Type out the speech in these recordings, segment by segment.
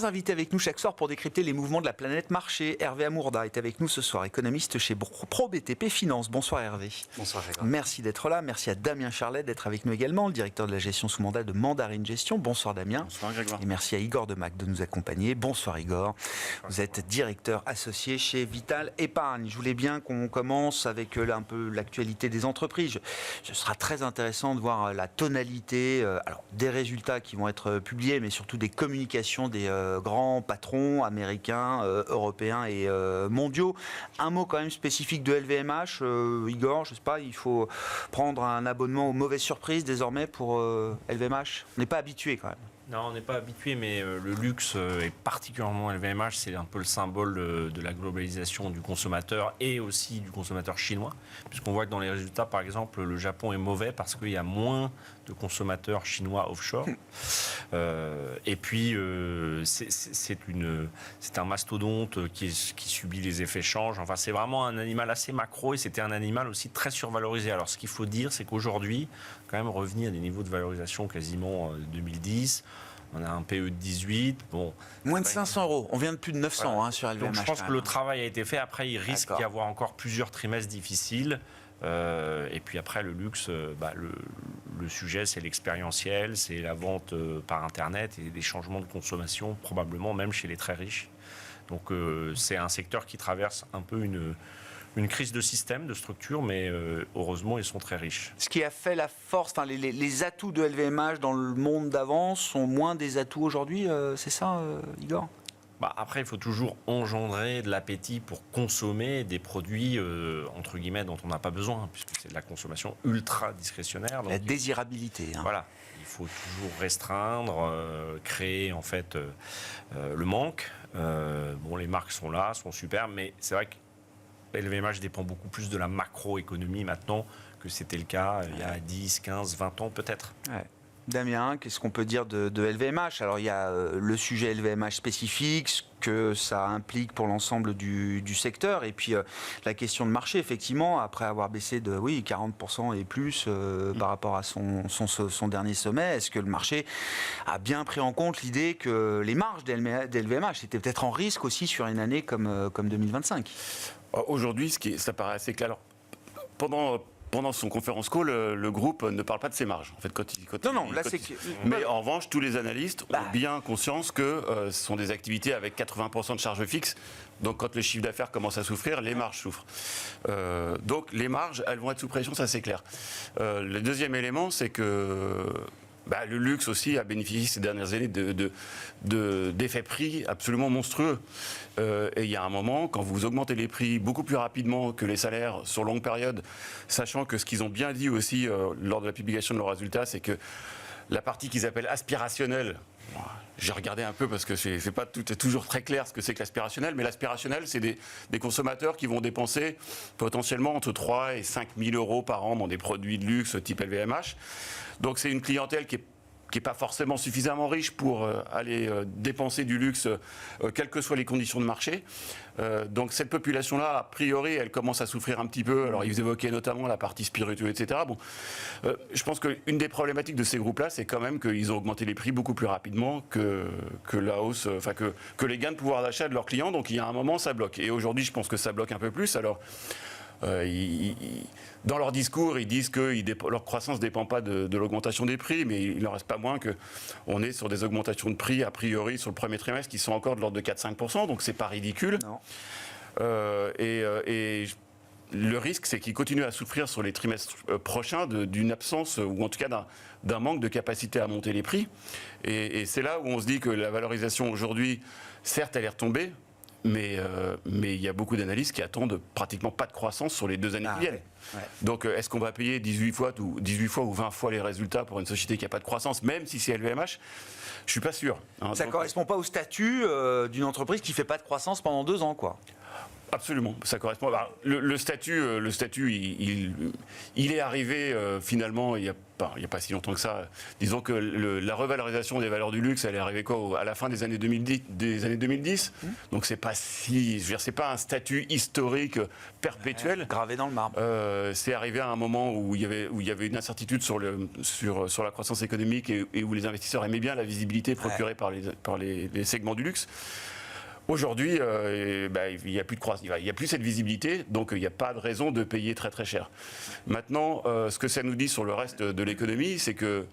invités avec nous chaque soir pour décrypter les mouvements de la planète marché. Hervé Amourda est avec nous ce soir, économiste chez ProBTP Finance. Bonsoir Hervé. Bonsoir Grégoire. Merci d'être là. Merci à Damien Charlet d'être avec nous également, le directeur de la gestion sous mandat de Mandarine Gestion. Bonsoir Damien. Bonsoir Grégoire. Et merci à Igor Demac de nous accompagner. Bonsoir Igor. Vous êtes directeur associé chez Vital Épargne. Je voulais bien qu'on commence avec un peu l'actualité des entreprises. Ce sera très intéressant de voir la tonalité alors, des résultats qui vont être publiés, mais surtout des communications des grands patrons américains, européens et mondiaux. Un mot quand même spécifique de LVMH, Igor, je sais pas, il faut prendre un abonnement aux mauvaises surprises désormais pour LVMH. On n'est pas habitué quand même. Non, on n'est pas habitué, mais le luxe, et particulièrement LVMH, c'est un peu le symbole de la globalisation du consommateur et aussi du consommateur chinois. Puisqu'on voit que dans les résultats, par exemple, le Japon est mauvais parce qu'il y a moins de consommateurs chinois offshore. Et puis, c'est un mastodonte qui subit les effets change. Enfin, c'est vraiment un animal assez macro et c'était un animal aussi très survalorisé. Alors, ce qu'il faut dire, c'est qu'aujourd'hui, quand même revenir à des niveaux de valorisation quasiment 2010. On a un PE de 18. Bon, moins de 500 €. On vient de plus de 900 voilà. Sur LVMH. Donc je pense que le travail a été fait. Après, il risque d'y avoir encore plusieurs trimestres difficiles. Et puis après, le luxe, le sujet, c'est l'expérientiel, c'est la vente par Internet et des changements de consommation, probablement même chez les très riches. Donc c'est un secteur qui traverse un peu une crise de système, de structure, mais heureusement, ils sont très riches. Ce qui a fait la force, enfin les atouts de LVMH dans le monde d'avant sont moins des atouts aujourd'hui, c'est ça, Igor ? Après, il faut toujours engendrer de l'appétit pour consommer des produits, entre guillemets, dont on n'a pas besoin, puisque c'est de la consommation ultra discrétionnaire. Donc, la désirabilité. Voilà, il faut toujours restreindre, créer en fait le manque. Les marques sont là, sont superbes, mais c'est vrai que LVMH dépend beaucoup plus de la macroéconomie maintenant que c'était le cas il y a 10, 15, 20 ans peut-être. Ouais. Damien, qu'est-ce qu'on peut dire de LVMH ? Alors il y a le sujet LVMH spécifique, ce que ça implique pour l'ensemble du secteur, et puis la question de marché, effectivement, après avoir baissé de 40% et plus par rapport à son dernier sommet, est-ce que le marché a bien pris en compte l'idée que les marges d'LVMH étaient peut-être en risque aussi sur une année comme 2025 ? Aujourd'hui, ça paraît assez clair. Alors, pendant son conférence call, le groupe ne parle pas de ses marges. En fait, mais en revanche, tous les analystes ont bien conscience que ce sont des activités avec 80% de charges fixes. Donc, quand le chiffre d'affaires commence à souffrir, les marges souffrent. Donc, les marges, elles vont être sous pression, ça c'est clair. Le deuxième élément, c'est que le luxe aussi a bénéficié ces dernières années d'effets prix absolument monstrueux. Et il y a un moment, quand vous augmentez les prix beaucoup plus rapidement que les salaires sur longue période, sachant que ce qu'ils ont bien dit aussi lors de la publication de leurs résultats, c'est que la partie qu'ils appellent aspirationnelle, j'ai regardé un peu parce que c'est pas toujours très clair ce que c'est que l'aspirationnel, mais l'aspirationnel, c'est des consommateurs qui vont dépenser potentiellement entre 3 et 5 000 € par an dans des produits de luxe type LVMH. Donc c'est une clientèle qui est pas forcément suffisamment riche pour aller dépenser du luxe, quelles que soient les conditions de marché. Donc cette population-là, a priori, elle commence à souffrir un petit peu. Alors ils évoquaient notamment la partie spirituelle, etc. Je pense qu'une des problématiques de ces groupes-là, c'est quand même qu'ils ont augmenté les prix beaucoup plus rapidement que la hausse, que les gains de pouvoir d'achat de leurs clients. Donc il y a un moment, ça bloque. Et aujourd'hui, je pense que ça bloque un peu plus. Alors dans leur discours, ils disent que leur croissance ne dépend pas de l'augmentation des prix, mais il n'en reste pas moins qu'on est sur des augmentations de prix, a priori, sur le premier trimestre, qui sont encore de l'ordre de 4-5%, donc c'est pas ridicule. Non. Et le risque, c'est qu'ils continuent à souffrir sur les trimestres prochains d'une absence, ou en tout cas d'un manque de capacité à monter les prix. Et c'est là où on se dit que la valorisation aujourd'hui, certes, elle est retombée, mais il y a beaucoup d'analystes qui attendent pratiquement pas de croissance sur les 2 années qui viennent. Ouais. Donc est-ce qu'on va payer 18 fois ou 20 fois les résultats pour une société qui n'a pas de croissance, même si c'est LVMH ? Je suis pas sûr. Ça ne correspond pas au statut d'une entreprise qui ne fait pas de croissance pendant 2 ans, quoi. Absolument, ça correspond. Alors, le statut, il est arrivé finalement il n'y a pas si longtemps que ça. Disons que la revalorisation des valeurs du luxe, elle est arrivée à la fin des années 2010. Donc c'est pas c'est pas un statut historique perpétuel. Gravé dans le marbre. C'est arrivé à un moment où il y avait une incertitude sur la croissance économique et où les investisseurs aimaient bien la visibilité procurée par les segments du luxe. Aujourd'hui, il n'y a plus de croissance, il n'y a plus cette visibilité, donc il n'y a pas de raison de payer très très cher. Maintenant, ce que ça nous dit sur le reste de l'économie, c'est que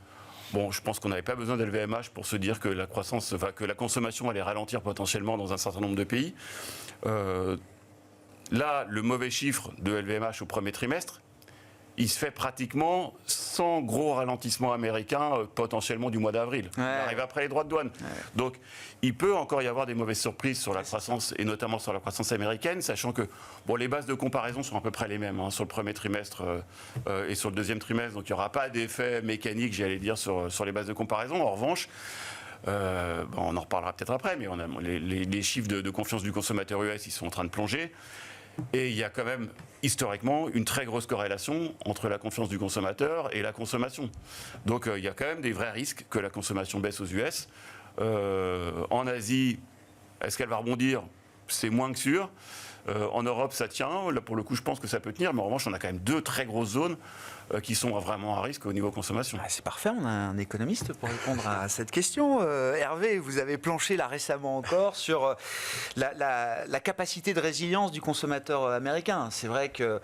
je pense qu'on n'avait pas besoin d'LVMH pour se dire que que la consommation allait ralentir potentiellement dans un certain nombre de pays. Là, le mauvais chiffre de LVMH au premier trimestre, il se fait pratiquement sans gros ralentissement américain, potentiellement du mois d'avril. Il arrive après les droits de douane. Donc, il peut encore y avoir des mauvaises surprises sur la croissance, et notamment sur la croissance américaine, sachant que les bases de comparaison sont à peu près les mêmes sur le premier trimestre et sur le deuxième trimestre. Donc, il n'y aura pas d'effet mécanique, j'allais dire, sur les bases de comparaison. En revanche, on en reparlera peut-être après, mais les chiffres de confiance du consommateur US, ils sont en train de plonger. Et il y a quand même, historiquement, une très grosse corrélation entre la confiance du consommateur et la consommation. Donc il y a quand même des vrais risques que la consommation baisse aux US. En Asie, est-ce qu'elle va rebondir ? C'est moins que sûr. En Europe, ça tient. Là, pour le coup, je pense que ça peut tenir. Mais en revanche, on a quand même 2 très grosses zones qui sont vraiment à risque au niveau consommation. C'est parfait, on a un économiste pour répondre à cette question. Hervé, vous avez planché là récemment encore sur la capacité de résilience du consommateur américain. C'est vrai que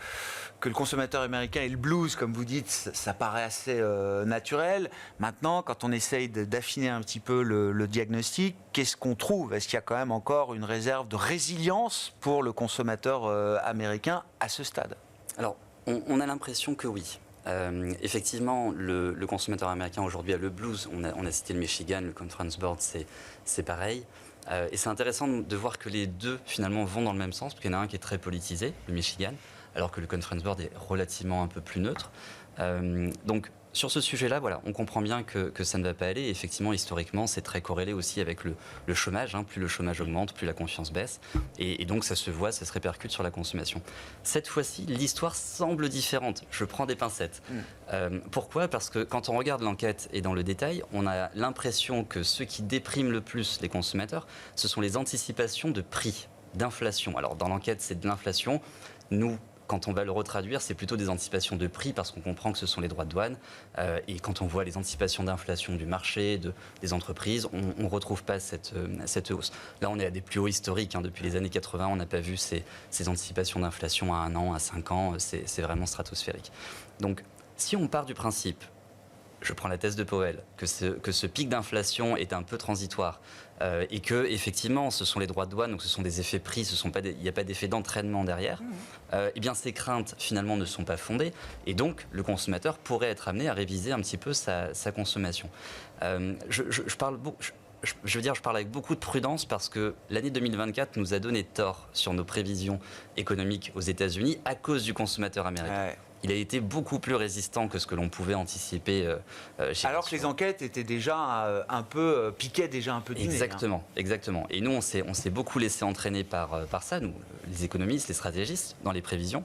le consommateur américain et le blues, comme vous dites, ça paraît assez naturel. Maintenant, quand on essaye d'affiner un petit peu le diagnostic, qu'est-ce qu'on trouve ? Est-ce qu'il y a quand même encore une réserve de résilience pour le consommateur américain à ce stade ? Alors, on a l'impression que oui. Effectivement, le consommateur américain aujourd'hui a le blues. On a cité le Michigan, le Conference Board, c'est pareil. Et c'est intéressant de voir que les deux finalement vont dans le même sens, parce qu'il y en a un qui est très politisé, le Michigan, alors que le Conference Board est relativement un peu plus neutre. Donc sur ce sujet-là, voilà, on comprend bien que ça ne va pas aller. Et effectivement, historiquement, c'est très corrélé aussi avec le chômage. Plus le chômage augmente, plus la confiance baisse. Et donc, ça se voit, ça se répercute sur la consommation. Cette fois-ci, l'histoire semble différente. Je prends des pincettes. Pourquoi ? Parce que quand on regarde l'enquête et dans le détail, on a l'impression que ce qui déprime le plus les consommateurs, ce sont les anticipations de prix, d'inflation. Alors, dans l'enquête, c'est de l'inflation. Nous, quand on va le retraduire, c'est plutôt des anticipations de prix parce qu'on comprend que ce sont les droits de douane. Et quand on voit les anticipations d'inflation du marché, des entreprises, on ne retrouve pas cette hausse. Là, on est à des plus hauts historiques. Depuis les années 80, on n'a pas vu ces anticipations d'inflation à 1 an, à 5 ans. C'est vraiment stratosphérique. Donc, si on part du principe, je prends la thèse de Powell, que ce pic d'inflation est un peu transitoire et que effectivement ce sont les droits de douane, donc ce sont des effets prix, il n'y a pas d'effet d'entraînement derrière, eh bien ces craintes finalement ne sont pas fondées et donc le consommateur pourrait être amené à réviser un petit peu sa consommation. Je parle avec beaucoup de prudence parce que l'année 2024 nous a donné tort sur nos prévisions économiques aux États-Unis à cause du consommateur américain. Ouais. Il a été beaucoup plus résistant que ce que l'on pouvait anticiper. Alors que les enquêtes étaient déjà piquaient déjà un peu du nez. Exactement. Et nous, on s'est beaucoup laissé entraîner par ça, nous, les économistes, les stratégistes, dans les prévisions.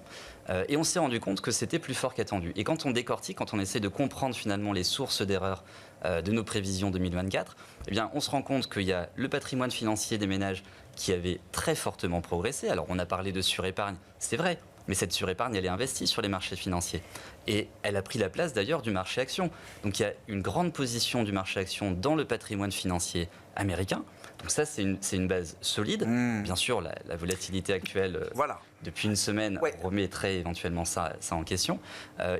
Et on s'est rendu compte que c'était plus fort qu'attendu. Et quand on décortique, quand on essaie de comprendre finalement les sources d'erreurs de nos prévisions 2024, eh bien, on se rend compte qu'il y a le patrimoine financier des ménages qui avait très fortement progressé. Alors, on a parlé de surépargne, c'est vrai. Mais cette surépargne, elle est investie sur les marchés financiers. Et elle a pris la place d'ailleurs du marché action. Donc il y a une grande position du marché action dans le patrimoine financier américain. Donc ça, c'est une base solide. Bien sûr, la volatilité actuelle, depuis une semaine, remettrait éventuellement ça en question.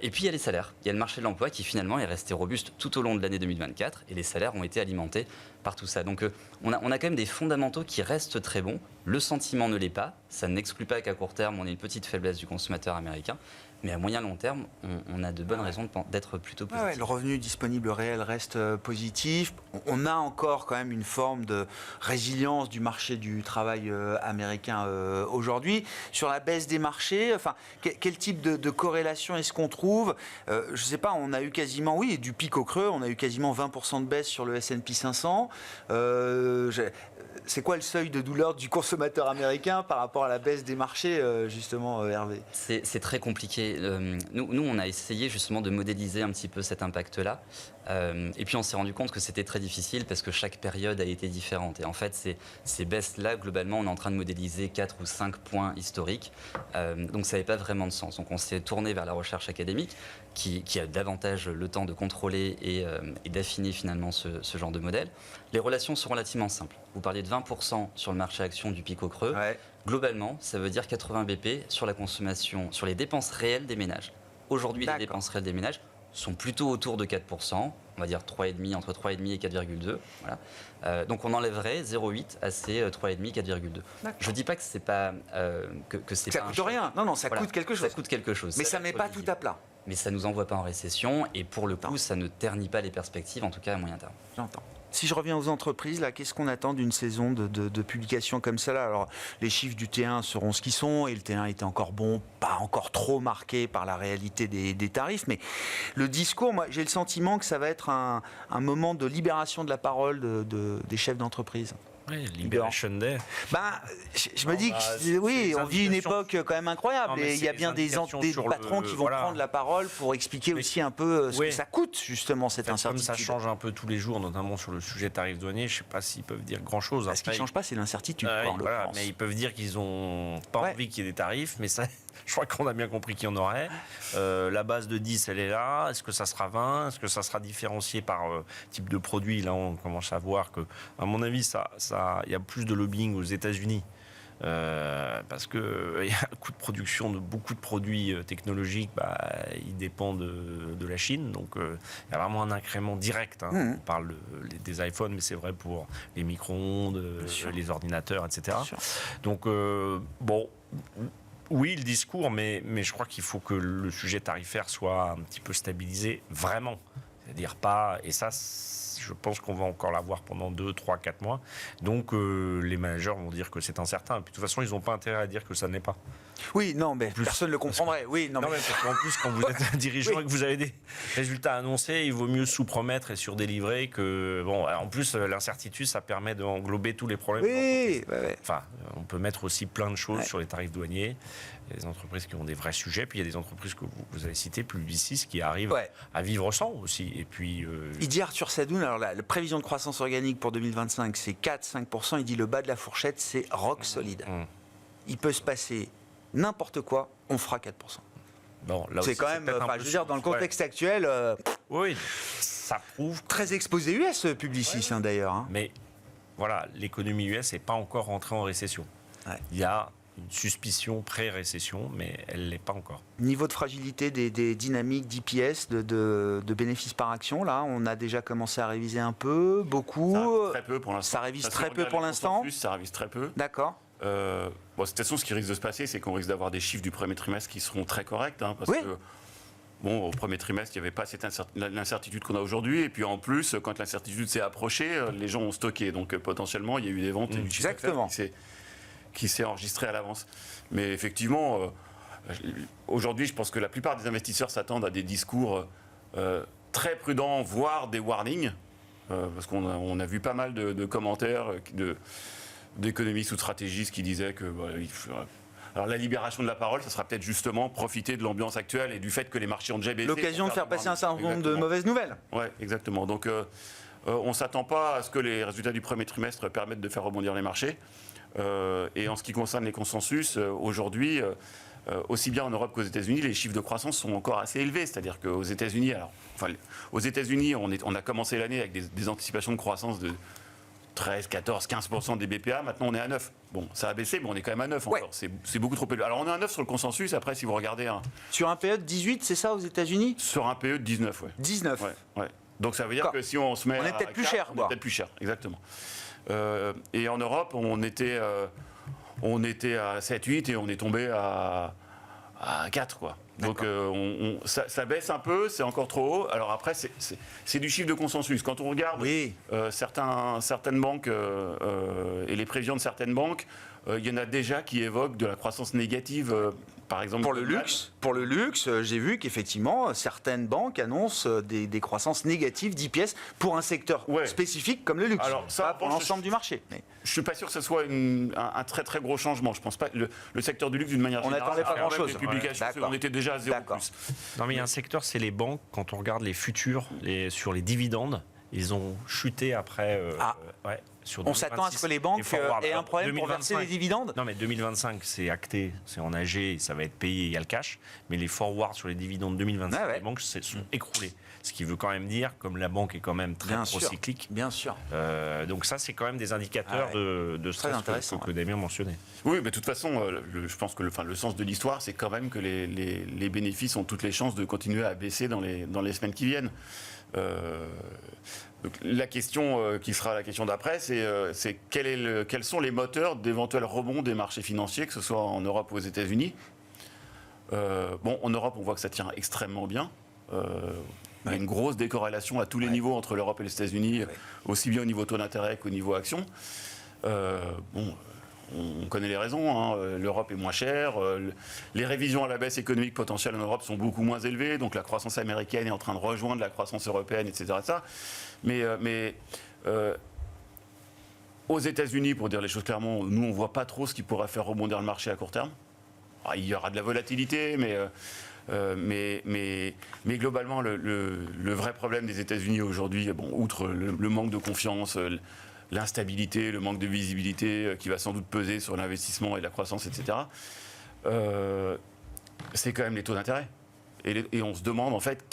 Et puis il y a les salaires. Il y a le marché de l'emploi qui finalement est resté robuste tout au long de l'année 2024. Et les salaires ont été alimentés par tout ça. Donc on a quand même des fondamentaux qui restent très bons. Le sentiment ne l'est pas. Ça n'exclut pas qu'à court terme, on ait une petite faiblesse du consommateur américain. Mais à moyen long terme, on a de bonnes raisons d'être plutôt positif. Le revenu disponible réel reste positif. On a encore quand même une forme de résilience du marché du travail américain aujourd'hui. Sur la baisse des marchés, enfin, quel type de corrélation est-ce qu'on trouve? Je ne sais pas, on a eu quasiment, oui, du pic au creux, on a eu quasiment 20% de baisse sur le S&P 500. C'est quoi le seuil de douleur du consommateur américain par rapport à la baisse des marchés, justement, Hervé? C'est très compliqué. Nous, on a essayé justement de modéliser un petit peu cet impact-là. Et puis, on s'est rendu compte que c'était très difficile parce que chaque période a été différente. Et en fait, ces baisses-là, globalement, on est en train de modéliser 4 ou 5 points historiques. Donc, ça n'avait pas vraiment de sens. Donc, on s'est tourné vers la recherche académique qui a davantage le temps de contrôler et d'affiner finalement ce genre de modèle. Les relations sont relativement simples. Vous parliez de 20% sur le marché action du pic au creux. Ouais. Globalement, ça veut dire 80 BP sur la consommation, sur les dépenses réelles des ménages. Aujourd'hui, les dépenses réelles des ménages sont plutôt autour de 4%, on va dire 3,5, entre 3,5 et 4,2. Voilà. Donc on enlèverait 0,8 à ces 3,5, 4,2. Je ne dis pas que c'est pas que c'est ça pas coûte rien. Non, ça coûte quelque chose. Ça coûte quelque chose. Mais ça ne met pas tout à plat. Mais ça ne nous envoie pas en récession et pour le coup, ça ne ternit pas les perspectives, en tout cas à moyen terme. J'entends. Si je reviens aux entreprises, là, qu'est-ce qu'on attend d'une saison de publication comme ça là? Alors, les chiffres du T1 seront ce qu'ils sont, et le T1 était encore bon, pas encore trop marqué par la réalité des tarifs, mais le discours, moi, j'ai le sentiment que ça va être un moment de libération de la parole des chefs d'entreprise. Oui, Liberation Day. Je me dis que oui, on vit une époque quand même incroyable et il y a bien des patrons qui vont prendre la parole pour expliquer aussi un peu ce que ça coûte justement cette incertitude. Comme ça change un peu tous les jours, notamment sur le sujet tarifs douaniers, je ne sais pas s'ils peuvent dire grand-chose. Ce qui ne change pas, c'est l'incertitude. Mais ils peuvent dire qu'ils n'ont pas envie qu'il y ait des tarifs, mais ça, je crois qu'on a bien compris qu'il y en aurait. La base de 10, elle est là. Est-ce que ça sera 20? Est-ce que ça sera différencié par type de produit? Là, on commence à voir que, à mon avis, il y a plus de lobbying aux États-Unis. Parce qu'il y a le coût de production de beaucoup de produits technologiques, il dépend de la Chine. Donc, il y a vraiment un incrément direct. On parle des iPhones, mais c'est vrai pour les micro-ondes, les ordinateurs, etc. Donc, oui, le discours, mais je crois qu'il faut que le sujet tarifaire soit un petit peu stabilisé, vraiment. C'est-à-dire pas... Et ça, je pense qu'on va encore l'avoir pendant 2, 3, 4 mois. Donc, les managers vont dire que c'est incertain. Puis, de toute façon, ils n'ont pas intérêt à dire que ça n'est pas. Oui, non, mais personne ne le comprendrait. Oui, mais parce qu'en plus, quand vous êtes un dirigeant et que vous avez des résultats annoncés, il vaut mieux sous-promettre et surdélivrer que... Bon, en plus, l'incertitude, ça permet d'englober tous les problèmes. Oui. Enfin, on peut mettre aussi plein de choses sur les tarifs douaniers. Il y a des entreprises qui ont des vrais sujets, puis il y a des entreprises que vous avez citées, Publicis, qui arrivent à vivre sans aussi. Et puis, il dit Arthur Sadoun, alors la prévision de croissance organique pour 2025, c'est 4-5%. Il dit le bas de la fourchette, c'est rock solide. Il peut se passer n'importe quoi, on fera 4%. Bon, là c'est quand même, je veux dire, dans le contexte actuel, oui, ça prouve... Très exposé US, Publicis, d'ailleurs. Mais voilà, l'économie US n'est pas encore rentrée en récession. Il y a une suspicion pré-récession, mais elle ne l'est pas encore. Niveau de fragilité des dynamiques d'IPS, de bénéfices par action, là, on a déjà commencé à réviser un peu, beaucoup. Ça révise très peu pour l'instant. Ça révise très peu pour l'instant. Ça révise très peu. D'accord. De toute façon, ce qui risque de se passer, c'est qu'on risque d'avoir des chiffres du premier trimestre qui seront très corrects, parce que au premier trimestre, il n'y avait pas l'incertitude qu'on a aujourd'hui, et puis en plus, quand l'incertitude s'est approchée, les gens ont stocké, donc potentiellement, il y a eu des ventes et du chiffre d'affaires qui s'est enregistré à l'avance. Mais effectivement, aujourd'hui, je pense que la plupart des investisseurs s'attendent à des discours très prudents, voire des warnings, parce qu'on a vu pas mal de commentaires d'économistes ou de stratégistes qui disaient que alors la libération de la parole, ça sera peut-être justement profiter de l'ambiance actuelle et du fait que les marchés ont déjà baissé. L'occasion de faire passer un certain nombre de mauvaises nouvelles. Oui, exactement. Donc on ne s'attend pas à ce que les résultats du premier trimestre permettent de faire rebondir les marchés. Et en ce qui concerne les consensus, aujourd'hui, aussi bien en Europe qu'aux États-Unis, les chiffres de croissance sont encore assez élevés. C'est-à-dire qu'aux États-Unis, on a commencé l'année avec des anticipations de croissance de 13, 14, 15% des BPA. Maintenant, on est à 9. Bon, ça a baissé, mais on est quand même à 9 encore. C'est beaucoup trop élevé. Alors, on est à 9 sur le consensus. Après, si vous regardez... Sur un PE de 18, c'est ça, aux États-Unis? Sur un PE de 19, oui. 19. Ouais. Donc, ça veut dire que si on se met on est peut-être plus cher. On est peut-être plus cher, exactement. Et en Europe, on était à 7, 8 et on est tombé à à 4, quoi. Donc ça baisse un peu, c'est encore trop haut. Alors après, c'est du chiffre de consensus. Quand on regarde certaines banques et les prévisions de certaines banques, il y en a déjà qui évoquent de la croissance négative. Par exemple, pour le luxe, j'ai vu qu'effectivement, certaines banques annoncent des croissances négatives d'IPS pour un secteur spécifique comme le luxe, alors, ça, pas pour l'ensemble du marché. Mais... Je ne suis pas sûr que ce soit un très très gros changement. Je pense pas. Le secteur du luxe, d'une manière générale, on n'attendait pas grand-chose. Les publications, on était déjà à 0 plus. Non, mais il y a un secteur, c'est les banques. Quand on regarde les futurs sur les dividendes, ils ont chuté après. On s'attend à ce que les banques aient un problème pour verser les dividendes. Non, mais 2025, c'est acté, c'est en AG, ça va être payé, il y a le cash. Mais les forwards sur les dividendes 2025, les banques se sont écroulées. Ce qui veut quand même dire, comme la banque est quand même très procyclique. Bien sûr. Donc ça, c'est quand même des indicateurs de stress que Damien mentionnait. Oui, mais de toute façon, je pense que le sens de l'histoire, c'est quand même que les bénéfices ont toutes les chances de continuer à baisser dans les semaines qui viennent. Donc, la question qui sera la question d'après, c'est quels sont les moteurs d'éventuels rebonds des marchés financiers, que ce soit en Europe ou aux États-Unis. En Europe, on voit que ça tient extrêmement bien. Il y a une grosse décorrélation à tous les niveaux entre l'Europe et les États-Unis, aussi bien au niveau taux d'intérêt qu'au niveau action. On connaît les raisons, l'Europe est moins chère, les révisions à la baisse économique potentielle en Europe sont beaucoup moins élevées, donc la croissance américaine est en train de rejoindre la croissance européenne, etc. Mais aux États-Unis, pour dire les choses clairement, nous on ne voit pas trop ce qui pourrait faire rebondir le marché à court terme. Alors, il y aura de la volatilité, mais globalement, le vrai problème des États-Unis aujourd'hui, outre le manque de confiance, l'instabilité, le manque de visibilité qui va sans doute peser sur l'investissement et la croissance, etc., c'est quand même les taux d'intérêt. Et on se demande en fait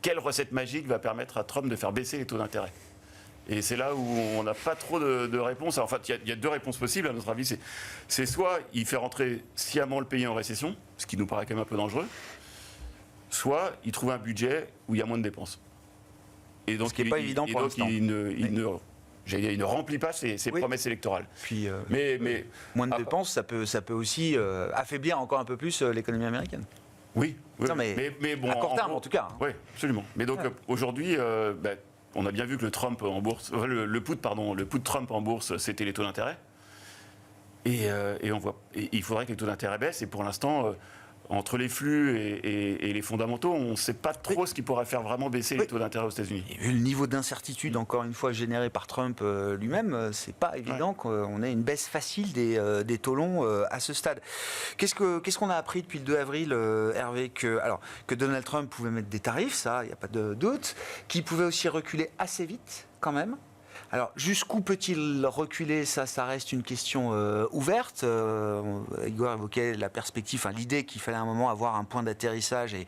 quelle recette magique va permettre à Trump de faire baisser les taux d'intérêt. Et c'est là où on n'a pas trop de réponses. Alors, en fait, il y a deux réponses possibles à notre avis. C'est soit il fait rentrer sciemment le pays en récession, ce qui nous paraît quand même un peu dangereux, soit il trouve un budget où il y a moins de dépenses. Et donc, ce qui n'est pas évident pour l'instant. Il ne remplit pas ses promesses électorales. Puis, moins de dépenses, ça peut aussi affaiblir encore un peu plus l'économie américaine. Oui, mais bon, à court terme en tout cas. Oui, absolument. Mais donc aujourd'hui, on a bien vu que le Trump en bourse, le put Trump en bourse, c'était les taux d'intérêt. Et il faudrait que les taux d'intérêt baissent. Et pour l'instant, entre les flux et les fondamentaux, on ne sait pas trop ce qui pourrait faire vraiment baisser les taux d'intérêt aux États-Unis. Et vu le niveau d'incertitude, encore une fois, généré par Trump lui-même, c'est pas évident qu'on ait une baisse facile des taux longs à ce stade. Qu'est-ce qu'on a appris depuis le 2 avril, Hervé, que Donald Trump pouvait mettre des tarifs, ça, il n'y a pas de doute, qu'il pouvait aussi reculer assez vite, quand même. Alors, jusqu'où peut-il reculer ? Ça reste une question ouverte. Igor évoquait la perspective, l'idée qu'il fallait à un moment avoir un point d'atterrissage et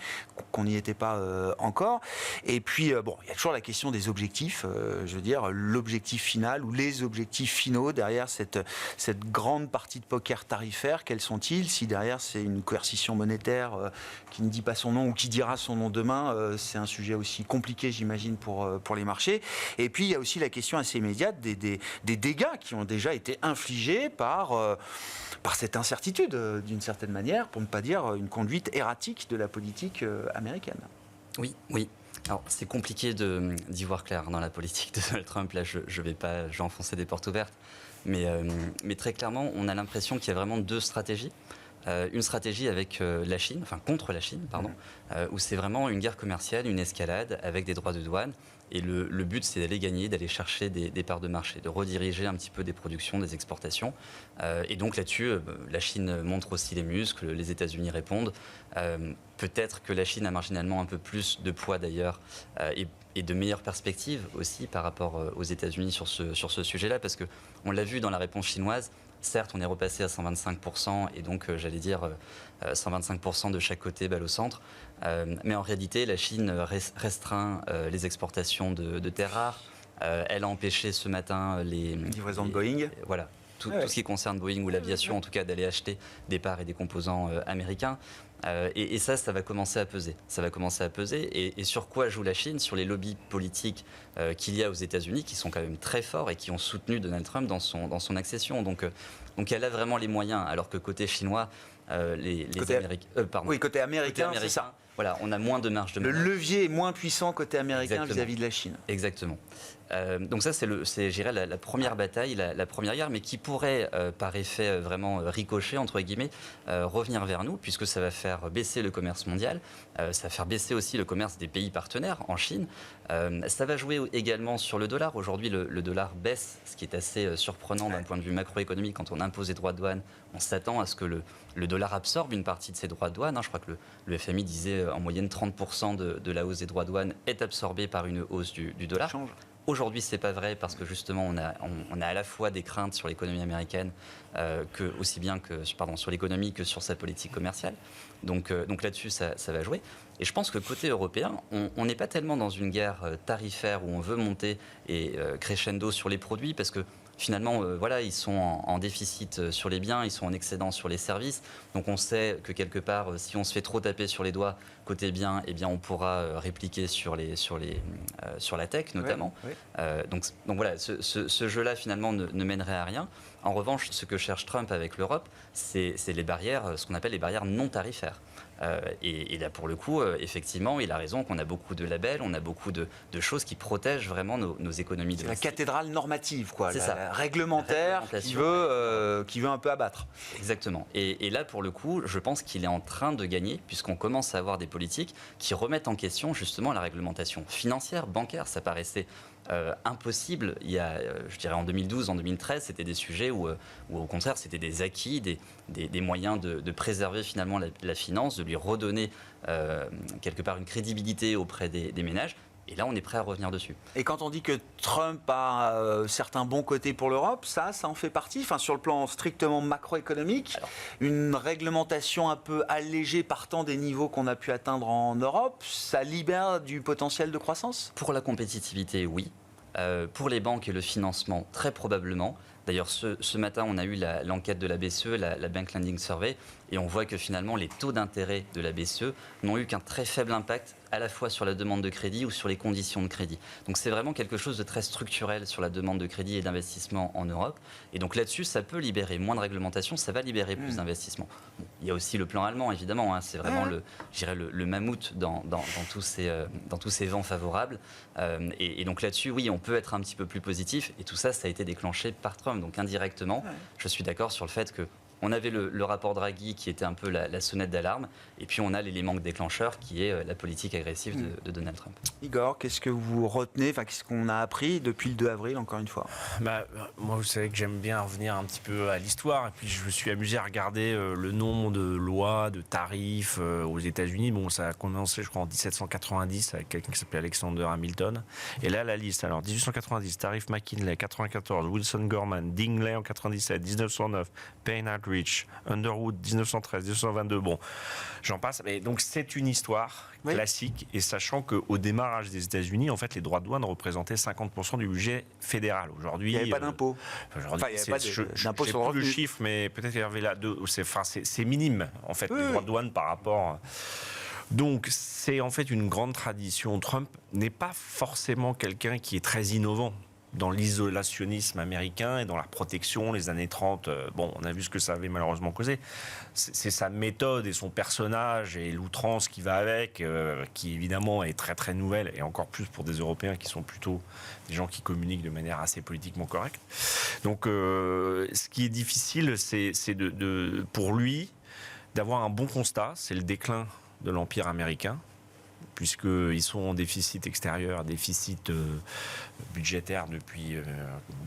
qu'on n'y était pas encore. Et puis, il y a toujours la question des objectifs. Je veux dire, l'objectif final ou les objectifs finaux derrière cette grande partie de poker tarifaire, quels sont-ils ? Si derrière, c'est une coercition monétaire qui ne dit pas son nom ou qui dira son nom demain, c'est un sujet aussi compliqué, j'imagine, pour les marchés. Et puis, il y a aussi la question assez immédiate des dégâts qui ont déjà été infligés par cette incertitude, d'une certaine manière, pour ne pas dire une conduite erratique de la politique américaine. Oui. Alors, c'est compliqué d'y voir clair dans la politique de Donald Trump. Là, je vais enfoncer des portes ouvertes. Mais très clairement, on a l'impression qu'il y a vraiment deux stratégies. Une stratégie avec la Chine, contre la Chine, où c'est vraiment une guerre commerciale, une escalade avec des droits de douane. Et le but, c'est d'aller gagner, d'aller chercher des parts de marché, de rediriger un petit peu des productions, des exportations. Et donc là-dessus, la Chine montre aussi les muscles, les États-Unis répondent. Peut-être que la Chine a marginalement un peu plus de poids d'ailleurs et de meilleures perspectives aussi par rapport aux États-Unis sur ce sujet-là, parce qu'on l'a vu dans la réponse chinoise. Certes, on est repassé à 125%, et donc, 125% de chaque côté, balle au centre. Mais en réalité, la Chine restreint les exportations de terres rares. Elle a empêché ce matin les livraisons de Boeing. Voilà. Tout ce qui concerne Boeing ou l'aviation, en tout cas, d'aller acheter des parts et des composants américains. Et ça va commencer à peser. Ça va commencer à peser. Et sur quoi joue la Chine ? Sur les lobbies politiques qu'il y a aux États-Unis, qui sont quand même très forts et qui ont soutenu Donald Trump dans son accession. Donc elle a vraiment les moyens. Alors que côté chinois, les côté, Américains. Oui, côté américain, c'est ça. Voilà, on a moins de marge de manœuvre. Le levier est moins puissant côté américain Exactement. vis-à-vis de la Chine. Exactement. Donc ça, c'est je dirais, la première bataille, la première guerre, mais qui pourrait, par effet vraiment ricoché, entre guillemets, revenir vers nous, puisque ça va faire baisser le commerce mondial, ça va faire baisser aussi le commerce des pays partenaires en Chine. Ça va jouer également sur le dollar. Aujourd'hui, le dollar baisse, ce qui est assez surprenant d'un point de vue macroéconomique. Quand on impose des droits de douane, on s'attend à ce que le dollar absorbe une partie de ces droits de douane. Je crois que le FMI disait en moyenne 30% de la hausse des droits de douane est absorbée par une hausse du dollar. Aujourd'hui, ce n'est pas vrai parce que justement, on a à la fois des craintes sur l'économie américaine, aussi bien que sur l'économie que sur sa politique commerciale. Donc là-dessus, ça va jouer. Et je pense que côté européen, on n'est pas tellement dans une guerre tarifaire où on veut monter et crescendo sur les produits parce que finalement, ils sont en déficit sur les biens, ils sont en excédent sur les services. Donc on sait que quelque part, si on se fait trop taper sur les doigts côté biens, eh bien on pourra répliquer sur la tech notamment. Ouais, ouais. Donc voilà, ce jeu-là finalement ne mènerait à rien. En revanche, ce que cherche Trump avec l'Europe, c'est les barrières, ce qu'on appelle les barrières non tarifaires. Et là, pour le coup, effectivement, il a raison qu'on a beaucoup de labels, on a beaucoup de choses qui protègent vraiment nos économies. C'est la cathédrale normative, quoi, la réglementaire qui veut un peu abattre. Exactement. Et là, pour le coup, je pense qu'il est en train de gagner, puisqu'on commence à avoir des politiques qui remettent en question justement la réglementation financière, bancaire. Ça paraissait impossible. Il y a, je dirais en 2012, en 2013, c'était des sujets où au contraire, c'était des acquis, des moyens de préserver finalement la finance, de lui redonner quelque part une crédibilité auprès des ménages. Et là, on est prêt à revenir dessus. Et quand on dit que Trump a certains bons côtés pour l'Europe, ça en fait partie. Enfin, sur le plan strictement macroéconomique, une réglementation un peu allégée partant des niveaux qu'on a pu atteindre en Europe, ça libère du potentiel de croissance ? Pour la compétitivité, oui. Pour les banques et le financement, très probablement. D'ailleurs, ce matin, on a eu l'enquête de la BCE, la Bank Lending Survey, et on voit que finalement, les taux d'intérêt de la BCE n'ont eu qu'un très faible impact à la fois sur la demande de crédit ou sur les conditions de crédit. Donc c'est vraiment quelque chose de très structurel sur la demande de crédit et d'investissement en Europe. Et donc là-dessus, ça peut libérer moins de réglementation, ça va libérer plus d'investissement. Bon, il y a aussi le plan allemand, évidemment. C'est vraiment le mammouth dans tous ces vents favorables. Et donc là-dessus, oui, on peut être un petit peu plus positif. Et tout ça, ça a été déclenché par Trump. Donc indirectement, je suis d'accord sur le fait que on avait le rapport Draghi qui était un peu la sonnette d'alarme, et puis on a l'élément déclencheur qui est la politique agressive de Donald Trump. Igor, qu'est-ce que vous retenez, enfin, qu'est-ce qu'on a appris depuis le 2 avril, encore une fois ? Moi, vous savez que j'aime bien revenir un petit peu à l'histoire, et puis je me suis amusé à regarder le nombre de lois, de tarifs aux États-Unis. Bon, ça a commencé, je crois, en 1790 avec quelqu'un qui s'appelait Alexander Hamilton. Et là, la liste, alors 1890, tarif McKinley, 94, Wilson Gorman, Dingley en 97, 1909, Payne Aldrich, Underwood 1913, 1922, bon, j'en passe. Mais donc c'est une histoire classique, et sachant qu'au démarrage des États-Unis, en fait, les droits de douane représentaient 50% du budget fédéral. Aujourd'hui, il n'y avait pas d'impôt. Aujourd'hui, il n'y avait pas d'impôt sur le revenu. Le chiffre, mais peut-être qu'il y avait là c'est minime, en fait, les droits de douane par rapport. Donc c'est en fait une grande tradition. Trump n'est pas forcément quelqu'un qui est très innovant dans l'isolationnisme américain et dans la protection, les années 30, on a vu ce que ça avait malheureusement causé. C'est sa méthode et son personnage et l'outrance qui va avec, qui évidemment est très très nouvelle, et encore plus pour des Européens qui sont plutôt des gens qui communiquent de manière assez politiquement correcte. Donc ce qui est difficile, c'est pour lui d'avoir un bon constat, c'est le déclin de l'Empire américain, puisqu'ils sont en déficit extérieur, déficit budgétaire depuis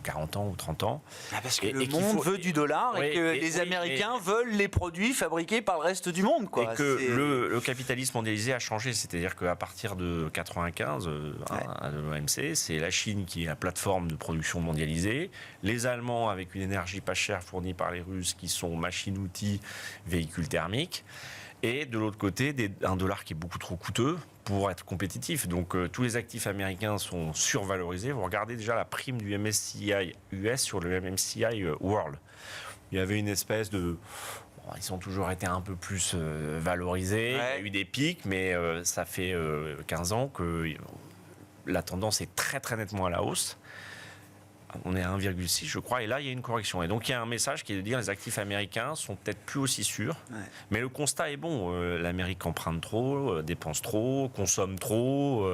40 ans ou 30 ans. Parce que le monde veut du dollar, et que les Américains veulent les produits fabriqués par le reste du monde, quoi. Et que le capitalisme mondialisé a changé, c'est-à-dire qu'à partir de 95, à l'OMC, c'est la Chine qui est la plateforme de production mondialisée, les Allemands avec une énergie pas chère fournie par les Russes qui sont machines-outils, véhicules thermiques, et de l'autre côté, un dollar qui est beaucoup trop coûteux pour être compétitif. Donc tous les actifs américains sont survalorisés. Vous regardez déjà la prime du MSCI US sur le MSCI World. Il y avait une espèce de... ils ont toujours été un peu plus valorisés. Il y a eu des pics, mais ça fait 15 ans que la tendance est très très nettement à la hausse. on est à 1,6 je crois, et là il y a une correction. Et donc il y a un message qui est de dire les actifs américains sont peut-être plus aussi sûrs, mais le constat est bon. L'Amérique emprunte trop, dépense trop, consomme trop.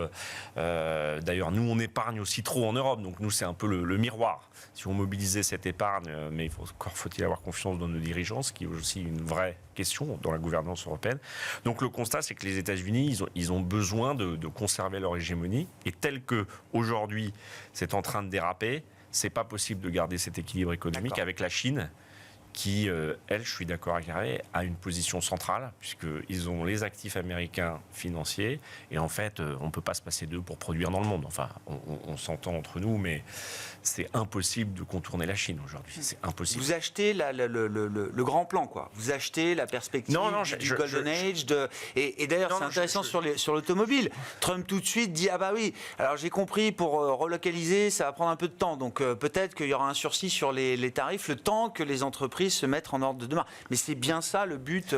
D'ailleurs nous on épargne aussi trop en Europe, donc nous c'est un peu le miroir. Si on mobilisait cette épargne, mais faut-il avoir confiance dans nos dirigeants, ce qui est aussi une vraie question dans la gouvernance européenne. Donc le constat, c'est que les États-Unis, ils ont besoin de conserver leur hégémonie. Et tel que aujourd'hui, c'est en train de déraper, c'est pas possible de garder cet équilibre économique avec la Chine, qui, elle, je suis d'accord avec Hervé, a une position centrale, puisqu'ils ont les actifs américains financiers, et en fait, on ne peut pas se passer d'eux pour produire dans le monde. Enfin, on s'entend entre nous, mais c'est impossible de contourner la Chine aujourd'hui. C'est impossible. Vous achetez le grand plan, quoi. Vous achetez la perspective du Golden Age. Et d'ailleurs, c'est intéressant sur l'automobile. Trump, tout de suite, dit « Ah bah oui, alors j'ai compris, pour relocaliser, ça va prendre un peu de temps. Donc peut-être qu'il y aura un sursis sur les tarifs, le temps que les entreprises se mettre en ordre de marche. » Mais c'est bien ça le but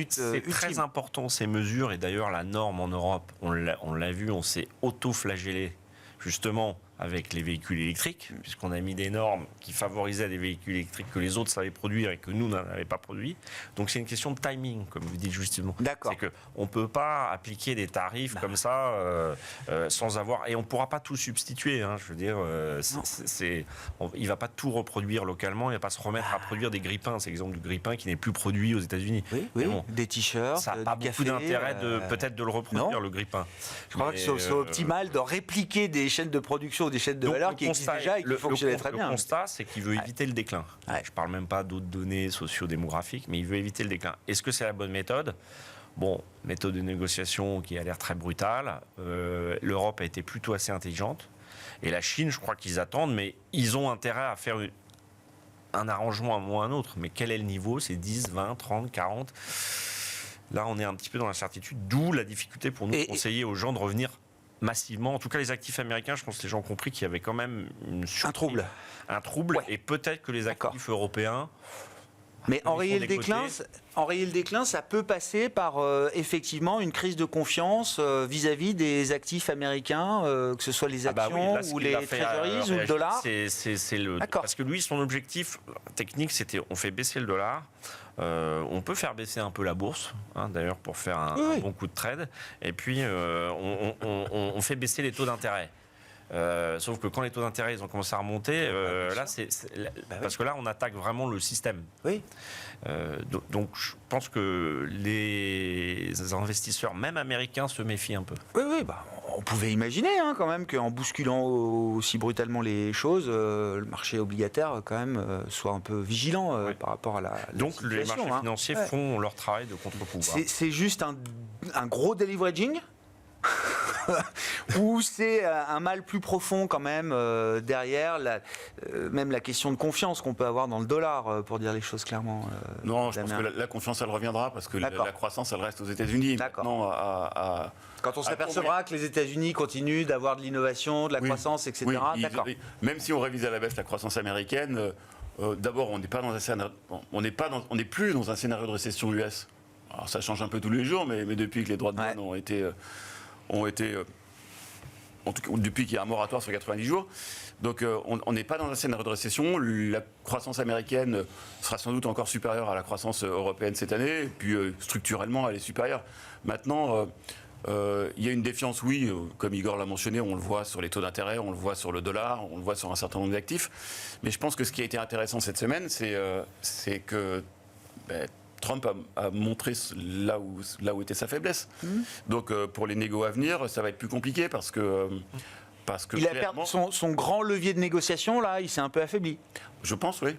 c'est ultime. Très important ces mesures, et d'ailleurs la norme en Europe, on l'a vu, on s'est auto-flagellé justement avec les véhicules électriques, puisqu'on a mis des normes qui favorisaient des véhicules électriques que les autres savaient produire et que nous n'avions pas produit. Donc c'est une question de timing, comme vous dites justement. D'accord. C'est qu'on ne peut pas appliquer des tarifs comme ça sans avoir... Et on ne pourra pas tout substituer. Hein, je veux dire, il ne va pas tout reproduire localement, il ne va pas se remettre à produire des grippins. C'est l'exemple du grippin qui n'est plus produit aux États-Unis. Oui, bon, des t-shirts, ça n'a pas beaucoup d'intérêt peut-être de le reproduire, le grippin. Je crois que c'est optimal de répliquer des chaînes de production, des chaînes de valeur qui existent déjà et qui fonctionnaient très bien. Le constat, c'est qu'il veut éviter le déclin. Je ne parle même pas d'autres données socio-démographiques, mais il veut éviter le déclin. Est-ce que c'est la bonne méthode ? Bon, méthode de négociation qui a l'air très brutale. L'Europe a été plutôt assez intelligente. Et la Chine, je crois qu'ils attendent, mais ils ont intérêt à faire un arrangement à un moment ou à un autre. Mais quel est le niveau ? C'est 10, 20, 30, 40 ? Là, on est un petit peu dans l'incertitude, d'où la difficulté pour nous de conseiller aux gens de revenir massivement. En tout cas, les actifs américains, je pense que les gens ont compris qu'il y avait quand même un trouble. Et peut-être que les actifs européens... Mais enrayer le déclin, ça peut passer par effectivement une crise de confiance vis-à-vis des actifs américains, que ce soit les actions ou les treasuries ou le dollar. Parce que lui, son objectif technique, c'était on fait baisser le dollar. On peut faire baisser un peu la bourse, d'ailleurs, pour faire un bon coup de trade. Et puis, on fait baisser les taux d'intérêt. Sauf que quand les taux d'intérêt ils ont commencé à remonter, parce que là on attaque vraiment le système. Oui. Donc je pense que les investisseurs, même américains, se méfient un peu. Oui, on pouvait imaginer quand même qu'en bousculant aussi brutalement les choses, le marché obligataire quand même soit un peu vigilant par rapport à la Donc situation, les marchés financiers font leur travail de contre-pouvoir. C'est juste un gros deleveraging ou c'est un mal plus profond quand même derrière, même la question de confiance qu'on peut avoir dans le dollar, pour dire les choses clairement. Non, je pense que la confiance, elle reviendra, parce que la croissance, elle reste aux États-Unis. Maintenant, quand on s'apercevra que les États-Unis continuent d'avoir de l'innovation, de la croissance, etc. Même si on révise à la baisse la croissance américaine, d'abord, on n'est plus dans un scénario de récession US. Alors ça change un peu tous les jours, mais depuis que les droits de douane ont été en tout cas, depuis qu'il y a un moratoire sur 90 jours. Donc on n'est pas dans un scénario de récession. La croissance américaine sera sans doute encore supérieure à la croissance européenne cette année. Et puis structurellement, elle est supérieure. Maintenant, il y a une défiance, comme Igor l'a mentionné, on le voit sur les taux d'intérêt, on le voit sur le dollar, on le voit sur un certain nombre d'actifs. Mais je pense que ce qui a été intéressant cette semaine, c'est que Trump a montré là où était sa faiblesse. Donc pour les négos à venir, ça va être plus compliqué parce que il a perdu son grand levier de négociation, là, il s'est un peu affaibli. Je pense, oui.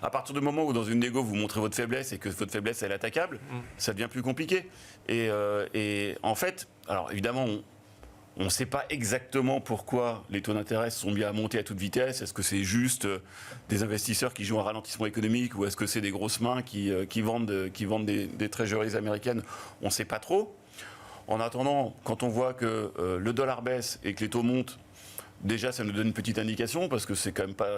À partir du moment où dans une négo vous montrez votre faiblesse et que votre faiblesse elle est attaquable, ça devient plus compliqué. Et en fait, alors évidemment, on ne sait pas exactement pourquoi les taux d'intérêt sont mis à monter à toute vitesse. Est-ce que c'est juste des investisseurs qui jouent un ralentissement économique, ou est-ce que c'est des grosses mains qui vendent des treasuries américaines? On ne sait pas trop. En attendant, quand on voit que le dollar baisse et que les taux montent, Déjà, ça nous donne une petite indication parce que c'est quand même pas,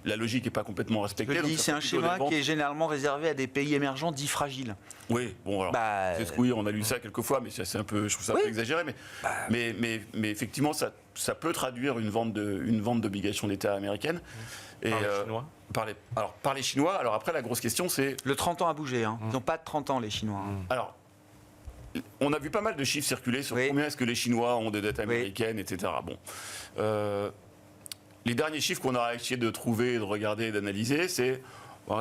la logique n'est pas complètement respectée. Je dis, c'est un schéma qui est généralement réservé à des pays émergents dits fragiles. Oui, bon, alors, oui, on a lu ça quelques fois, mais c'est un peu, je trouve ça un peu exagéré. Mais effectivement, ça peut traduire une vente d'obligations d'État américaines. Par les Chinois par les Chinois. Alors après, la grosse question, c'est... Le 30 ans a bougé. Hein. Ils n'ont pas de 30 ans, les Chinois. Alors, on a vu pas mal de chiffres circuler sur combien est-ce que les Chinois ont de dettes américaines, etc. Bon. Les derniers chiffres qu'on a essayé de trouver, de regarder, d'analyser, c'est...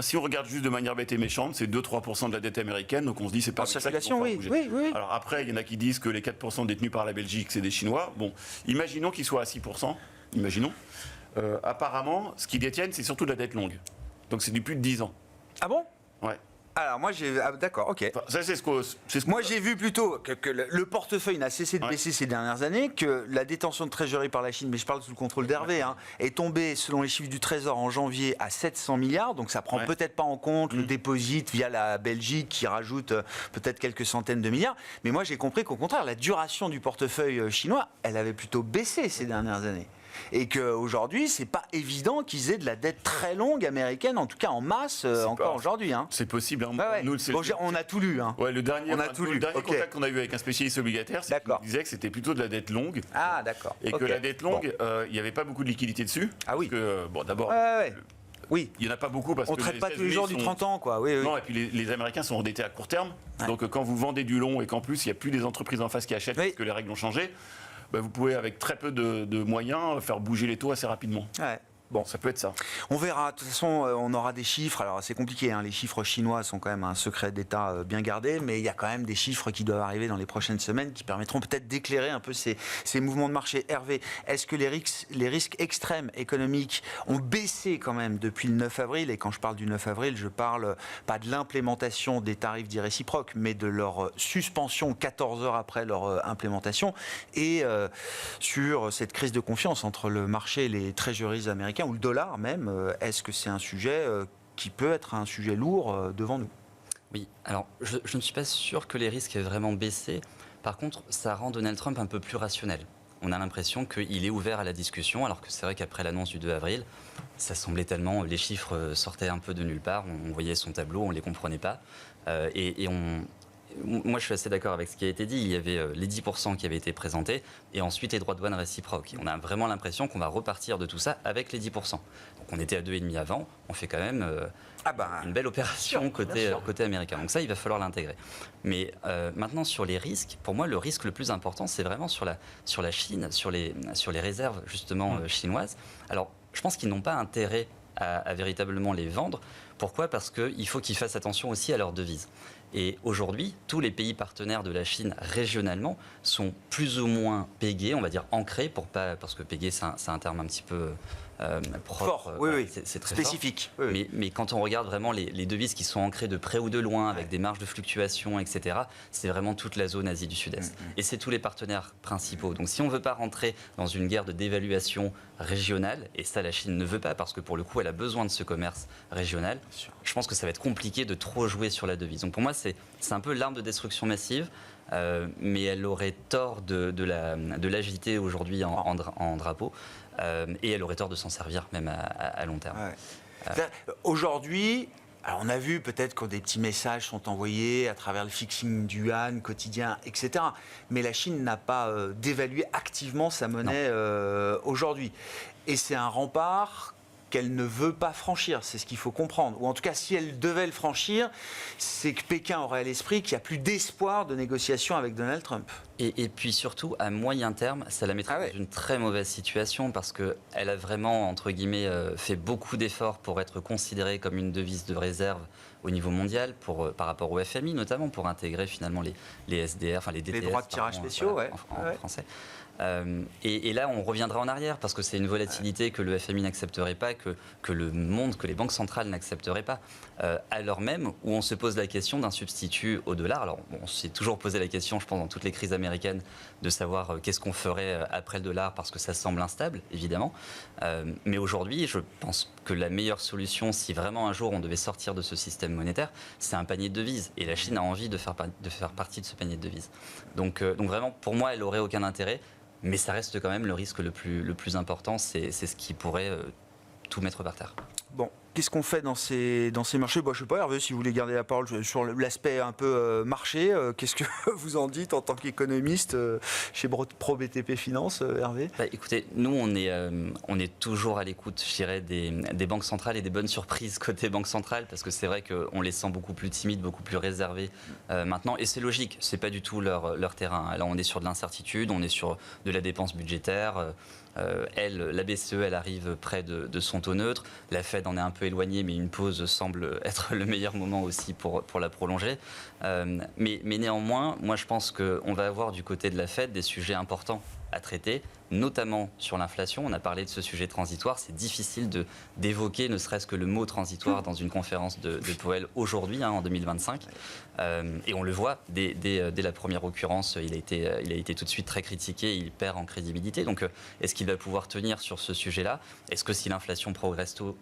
si on regarde juste de manière bête et méchante, c'est 2-3% de la dette américaine, donc on se dit c'est pas ça qu'il faut faire bouger. Oui. Alors après, il y en a qui disent que les 4% détenus par la Belgique, c'est des Chinois. Bon, imaginons qu'ils soient à 6%, imaginons. Apparemment, ce qu'ils détiennent, c'est surtout de la dette longue. Donc c'est du plus de 10 ans. Ah bon? Ouais. Alors moi j'ai... d'accord, ok. Enfin, ça, c'est ce que moi j'ai vu plutôt que le portefeuille n'a cessé de baisser ces dernières années, que la détention de trésorerie par la Chine, mais je parle sous le contrôle d'Hervé, est tombée selon les chiffres du Trésor en janvier à 700 milliards, donc ça prend peut-être pas en compte le déposit via la Belgique qui rajoute peut-être quelques centaines de milliards, mais moi j'ai compris qu'au contraire la duration du portefeuille chinois, elle avait plutôt baissé ces dernières années. Et qu'aujourd'hui, c'est pas évident qu'ils aient de la dette très longue américaine, en tout cas en masse, encore aujourd'hui. Hein. C'est possible. Hein. Nous, on a tout lu. Hein. Ouais, le dernier contact qu'on a eu avec un spécialiste obligataire, c'est qu'il disait que c'était plutôt de la dette longue. Ah, d'accord. Et que la dette longue, il n'y avait pas beaucoup de liquidité dessus. Ah oui. Parce que, bon, d'abord... Oui. Il n'y en a pas beaucoup parce on que... ne traite pas tous les jours du 30 ans, quoi. Oui. Non, et puis les Américains sont endettés à court terme. Donc quand vous vendez du long et qu'en plus, il n'y a plus des entreprises en face qui achètent parce que les règles ont changé, vous pouvez, avec très peu de moyens, faire bouger les taux assez rapidement. Ouais. Bon, ça peut être ça. On verra. De toute façon, on aura des chiffres. Alors, c'est compliqué. Les chiffres chinois sont quand même un secret d'État bien gardé, mais il y a quand même des chiffres qui doivent arriver dans les prochaines semaines qui permettront peut-être d'éclairer un peu ces mouvements de marché. Hervé, est-ce que les risques extrêmes économiques ont baissé quand même depuis le 9 avril? Et quand je parle du 9 avril, je parle pas de l'implémentation des tarifs dits réciproques, mais de leur suspension 14 heures après leur implémentation. Et sur cette crise de confiance entre le marché et les treasuries américains, ou le dollar même, est-ce que c'est un sujet qui peut être un sujet lourd devant nous? Oui, alors je ne suis pas sûr que les risques aient vraiment baissé. Par contre, ça rend Donald Trump un peu plus rationnel. On a l'impression qu'il est ouvert à la discussion, alors que c'est vrai qu'après l'annonce du 2 avril, ça semblait tellement... Les chiffres sortaient un peu de nulle part, on voyait son tableau, on ne les comprenait pas. Moi, je suis assez d'accord avec ce qui a été dit. Il y avait les 10% qui avaient été présentés et ensuite les droits de douane réciproques. Et on a vraiment l'impression qu'on va repartir de tout ça avec les 10%. Donc, on était à 2,5 avant. On fait quand même une belle opération côté américain. Donc ça, il va falloir l'intégrer. Mais maintenant, sur les risques, pour moi, le risque le plus important, c'est vraiment sur la Chine, sur les réserves, justement, chinoises. Alors, je pense qu'ils n'ont pas intérêt à véritablement les vendre. Pourquoi? Parce qu'il faut qu'ils fassent attention aussi à leur devise. Et aujourd'hui, tous les pays partenaires de la Chine régionalement sont plus ou moins pégés, on va dire ancrés, parce que pégé, c'est un terme un petit peu propre. Fort, c'est très spécifique. Fort. Mais quand on regarde vraiment les devises qui sont ancrées de près ou de loin, avec des marges de fluctuation, etc., c'est vraiment toute la zone Asie du Sud-Est. Et c'est tous les partenaires principaux. Donc si on ne veut pas rentrer dans une guerre de dévaluation régionale, et ça la Chine ne veut pas, parce que pour le coup elle a besoin de ce commerce régional, je pense que ça va être compliqué de trop jouer sur la devise. Donc pour moi c'est un peu l'arme de destruction massive, mais elle aurait tort de l'agiter aujourd'hui en drapeau, et elle aurait tort de s'en servir même à long terme. Aujourd'hui, alors on a vu peut-être que des petits messages sont envoyés à travers le fixing du yuan quotidien, etc. Mais la Chine n'a pas dévalué activement sa monnaie aujourd'hui. Et c'est un rempart qu'elle ne veut pas franchir, c'est ce qu'il faut comprendre. Ou en tout cas, si elle devait le franchir, c'est que Pékin aurait à l'esprit qu'il n'y a plus d'espoir de négociation avec Donald Trump. Et puis surtout, à moyen terme, ça la mettrait dans une très mauvaise situation parce qu'elle a vraiment, entre guillemets, fait beaucoup d'efforts pour être considérée comme une devise de réserve au niveau mondial, par rapport au FMI notamment, pour intégrer finalement les SDR, enfin les DTS. Les droits de tirage spéciaux, en français. Et là, on reviendra en arrière parce que c'est une volatilité que le FMI n'accepterait pas, que le monde, que les banques centrales n'accepteraient pas. À l'heure même où on se pose la question d'un substitut au dollar. Alors, on s'est toujours posé la question, je pense, dans toutes les crises américaines, de savoir qu'est-ce qu'on ferait après le dollar parce que ça semble instable, évidemment. Mais aujourd'hui, je pense que la meilleure solution, si vraiment un jour on devait sortir de ce système monétaire, c'est un panier de devises. Et la Chine a envie de faire partie de ce panier de devises. Donc vraiment, pour moi, elle n'aurait aucun intérêt. mais ça reste quand même le risque le plus important, c'est ce qui pourrait tout mettre par terre. Bon, qu'est-ce qu'on fait dans ces marchés ? Je ne sais pas, Hervé, si vous voulez garder la parole sur l'aspect un peu marché, qu'est-ce que vous en dites en tant qu'économiste chez Pro BTP Finance, Hervé ? Écoutez, nous, on est toujours à l'écoute, je dirais, des banques centrales et des bonnes surprises côté banque centrale, parce que c'est vrai qu'on les sent beaucoup plus timides, beaucoup plus réservés maintenant, et c'est logique, c'est pas du tout leur terrain. Là, on est sur de l'incertitude, on est sur de la dépense budgétaire. La BCE, elle arrive près de son taux neutre. La Fed en est un peu éloignée, mais une pause semble être le meilleur moment aussi pour la prolonger. Mais néanmoins, moi je pense qu'on va avoir du côté de la Fed des sujets importants à traiter, notamment sur l'inflation. On a parlé de ce sujet transitoire. C'est difficile d'évoquer ne serait-ce que le mot transitoire dans une conférence de Powell aujourd'hui, en 2025. Et on le voit, dès la première occurrence, il a été tout de suite très critiqué, il perd en crédibilité. Donc est-ce qu'il va pouvoir tenir sur ce sujet-là ? Est-ce que si l'inflation progresse trop,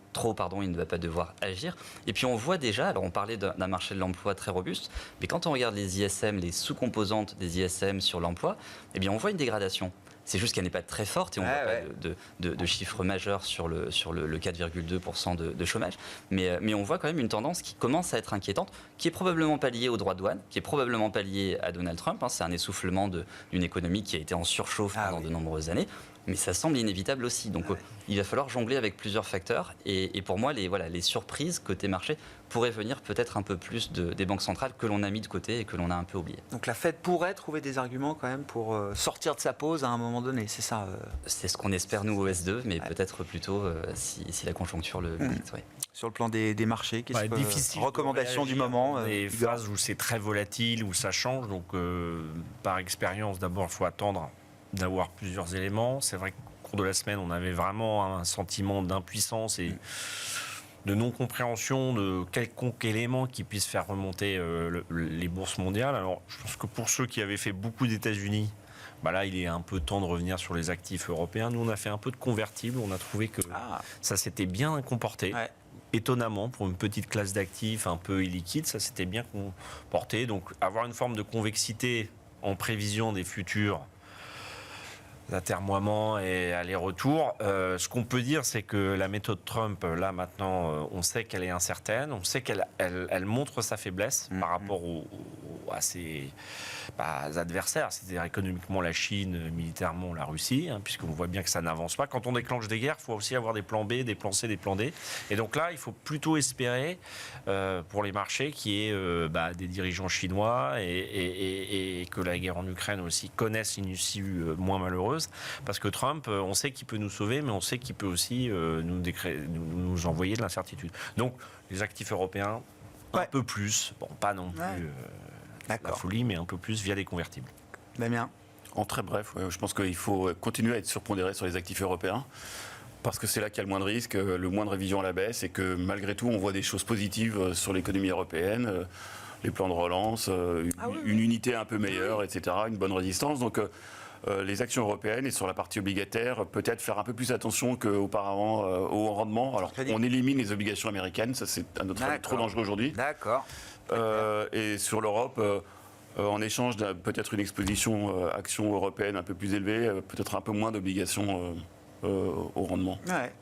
il ne va pas devoir agir ? Et puis on voit déjà, alors on parlait d'un marché de l'emploi très robuste, mais quand on regarde les ISM, les sous-composantes des ISM sur l'emploi, eh bien on voit une dégradation. C'est juste qu'elle n'est pas très forte et on ne voit pas de chiffres majeurs sur le 4,2% de chômage. Mais on voit quand même une tendance qui commence à être inquiétante, qui est probablement pas liée aux droits de douane, qui est probablement pas liée à Donald Trump. C'est un essoufflement d'une économie qui a été en surchauffe pendant de nombreuses années. Mais ça semble inévitable aussi. Donc il va falloir jongler avec plusieurs facteurs. Et pour moi, les surprises côté marché pourraient venir peut-être un peu plus des banques centrales que l'on a mis de côté et que l'on a un peu oublié. Donc la Fed pourrait trouver des arguments quand même pour sortir de sa pause à un moment donné, c'est ça C'est ce qu'on espère nous au S2, mais peut-être plutôt si la conjoncture le dicte. Oui. Sur le plan des marchés, qu'est-ce que difficile recommandation du moment Des phases où c'est très volatile, où ça change. Donc par expérience, d'abord, il faut attendre d'avoir plusieurs éléments. C'est vrai qu'au cours de la semaine, on avait vraiment un sentiment d'impuissance et de non-compréhension de quelconque élément qui puisse faire remonter les bourses mondiales. Alors, je pense que pour ceux qui avaient fait beaucoup d'États-Unis, là, il est un peu temps de revenir sur les actifs européens. Nous, on a fait un peu de convertibles. On a trouvé que ça s'était bien comporté. Ouais. Étonnamment, pour une petite classe d'actifs un peu illiquide, ça s'était bien comporté. Donc, avoir une forme de convexité en prévision des futurs atermoiements et allers-retours. Ce qu'on peut dire, c'est que la méthode Trump, là maintenant, on sait qu'elle est incertaine, on sait qu'elle montre sa faiblesse par rapport à ses adversaires, c'est-à-dire économiquement la Chine, militairement la Russie, puisqu'on voit bien que ça n'avance pas. Quand on déclenche des guerres, il faut aussi avoir des plans B, des plans C, des plans D. Et donc là, il faut plutôt espérer pour les marchés qu'il y ait des dirigeants chinois et que la guerre en Ukraine aussi connaisse une issue moins malheureuse. Parce que Trump, on sait qu'il peut nous sauver, mais on sait qu'il peut aussi nous envoyer de l'incertitude. Donc, les actifs européens, un peu plus, pas non plus la folie, mais un peu plus via des convertibles. Damien ? En très bref, je pense qu'il faut continuer à être surpondéré sur les actifs européens. Parce que c'est là qu'il y a le moins de risques, le moins de révision à la baisse, et que malgré tout, on voit des choses positives sur l'économie européenne, les plans de relance, une unité un peu meilleure, etc., une bonne résistance. Donc, les actions européennes et sur la partie obligataire, peut-être faire un peu plus attention qu'auparavant au rendement. Alors, on élimine les obligations américaines, ça c'est à notre avis trop dangereux aujourd'hui. D'accord. Et sur l'Europe, en échange peut-être une exposition actions européennes un peu plus élevée, peut-être un peu moins d'obligations au rendement. Ouais.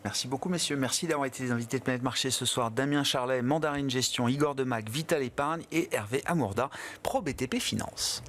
Merci beaucoup, messieurs. Merci d'avoir été les invités de Planète Marché ce soir. Damien Charlet, Mandarine Gestion, Igor Demac, Vital Épargne et Hervé Amourda, Pro BTP Finance.